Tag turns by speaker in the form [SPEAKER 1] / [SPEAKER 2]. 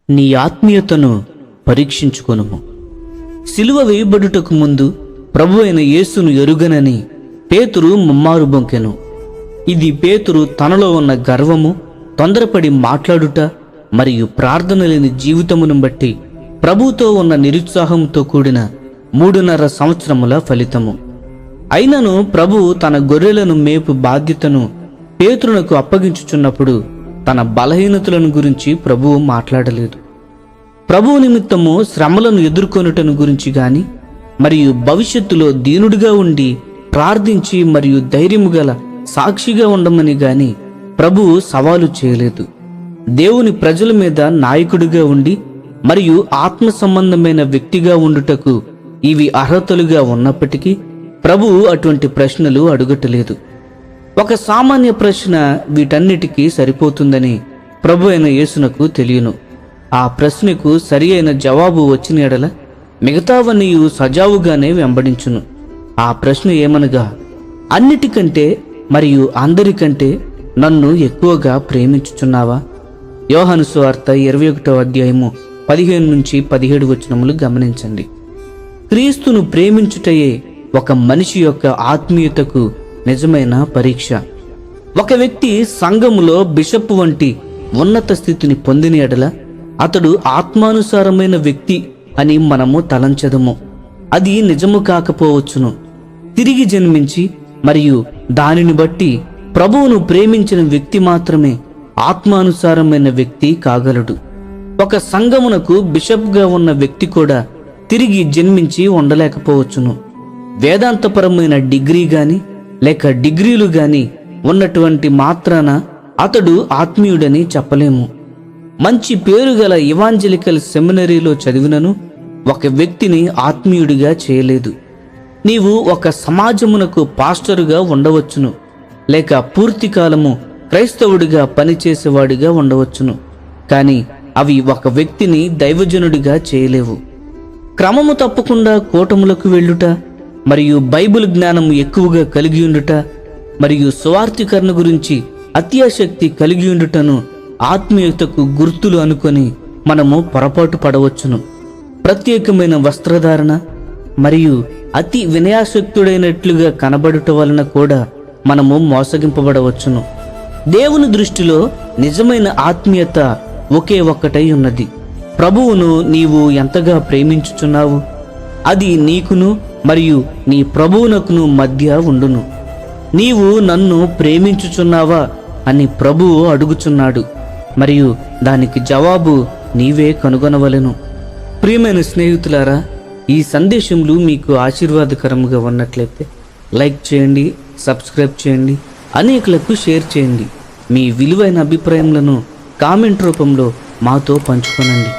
[SPEAKER 1] నీ ఆత్మీయతను పరీక్షించుకొనుము. సిలువ వేయబడుటకు ముందు ప్రభు అయిన యేసును ఎరుగనని పేతురు ముమ్మారు బొంకెను. ఇది పేతురు తనలో ఉన్న గర్వము, తొందరపడి మాట్లాడుట మరియు ప్రార్థన లేని జీవితమును బట్టి ప్రభుతో ఉన్న నిరుత్సాహంతో కూడిన 3.5 సంవత్సరముల ఫలితము. అయినను ప్రభు తన గొర్రెలను మేపు బాధ్యతను పేతురునకు అప్పగించుచున్నప్పుడు తన బలహీనతలను గురించి ప్రభువు మాట్లాడలేదు. ప్రభువు నిమిత్తము శ్రమలను ఎదుర్కొనుటను గురించి గాని మరియు భవిష్యత్తులో దీనుడిగా ఉండి ప్రార్థించి మరియు ధైర్యము గల సాక్షిగా ఉండమని గాని ప్రభువు సవాలు చేయలేదు. దేవుని ప్రజల మీద నాయకుడిగా ఉండి మరియు ఆత్మ సంబంధమైన వ్యక్తిగా ఉండుటకు ఇవి అర్హతలుగా ఉన్నప్పటికీ ప్రభువు అటువంటి ప్రశ్నలు అడుగటలేదు. ఒక సామాన్య ప్రశ్న వీటన్నిటికీ సరిపోతుందని ప్రభు అయిన యేసునకు తెలియను. ఆ ప్రశ్నకు సరి అయిన జవాబు వచ్చిన ఎడల మిగతావన్నీ సజావుగానే వెంబడించును. ఆ ప్రశ్న ఏమనగా, అన్నిటికంటే మరియు అందరికంటే నన్ను ఎక్కువగా ప్రేమించుచున్నావా? యోహాను సువార్త 21వ అధ్యాయము 15-17 వచనములు గమనించండి. క్రీస్తును ప్రేమించుటయే ఒక మనిషి యొక్క ఆత్మీయతకు నిజమైన పరీక్ష. ఒక వ్యక్తి సంఘములో బిషప్ వంటి ఉన్నత స్థితిని పొందిన ఎడల అతడు ఆత్మానుసారమైన వ్యక్తి అని మనము తలంచదము. అది నిజము కాకపోవచ్చును. తిరిగి జన్మించి మరియు దానిని బట్టి ప్రభువును ప్రేమించిన వ్యక్తి మాత్రమే ఆత్మానుసారమైన వ్యక్తి కాగలడు. ఒక సంఘమునకు బిషప్గా ఉన్న వ్యక్తి కూడా తిరిగి జన్మించి ఉండలేకపోవచ్చును. వేదాంతపరమైన డిగ్రీ గాని లేక డిగ్రీలు గాని ఉన్నటువంటి మాత్రాన అతడు ఆత్మీయుడని చెప్పలేము. మంచి పేరు గల ఇవాంజలికల్ సెమినరీలో చదివినను ఒక వ్యక్తిని ఆత్మీయుడిగా చేయలేదు. నీవు ఒక సమాజమునకు పాస్టరుగా ఉండవచ్చును, లేక పూర్తి కాలము క్రైస్తవుడిగా పనిచేసేవాడిగా ఉండవచ్చును. కానీ అవి ఒక వ్యక్తిని దైవజనుడిగా చేయలేవు. క్రమము తప్పకుండా కూటములకు వెళ్ళుట మరియు బైబిల్ జ్ఞానము ఎక్కువగా కలిగి ఉండుట మరియు సువార్తీకరణ గురించి అత్యాసక్తి కలిగి ఉండుటను ఆత్మీయతకు గుర్తులు అనుకొని మనము పొరపాటు పడవచ్చును. ప్రత్యేకమైన వస్త్రధారణ మరియు అతి వినయాసక్తుడైనట్లుగా కనబడుట వలన కూడా మనము మోసగింపబడవచ్చును. దేవుని దృష్టిలో నిజమైన ఆత్మీయత ఒకే ఒక్కటై ఉన్నది. ప్రభువును నీవు ఎంతగా ప్రేమించుచున్నావు? అది నీకును మరియు నీ ప్రభువునకును మధ్య ఉండును. నీవు నన్ను ప్రేమించుచున్నావా అని ప్రభువు అడుగుచున్నాడు మరియు దానికి జవాబు నీవే కనుగొనవలెను. ప్రియమైన స్నేహితులారా, ఈ సందేశములు మీకు ఆశీర్వాదకరముగా ఉన్నట్లయితే లైక్ చేయండి, సబ్స్క్రైబ్ చేయండి, అనేకులకు షేర్ చేయండి. మీ విలువైన అభిప్రాయములను కామెంట్ రూపంలో మాతో పంచుకోనండి.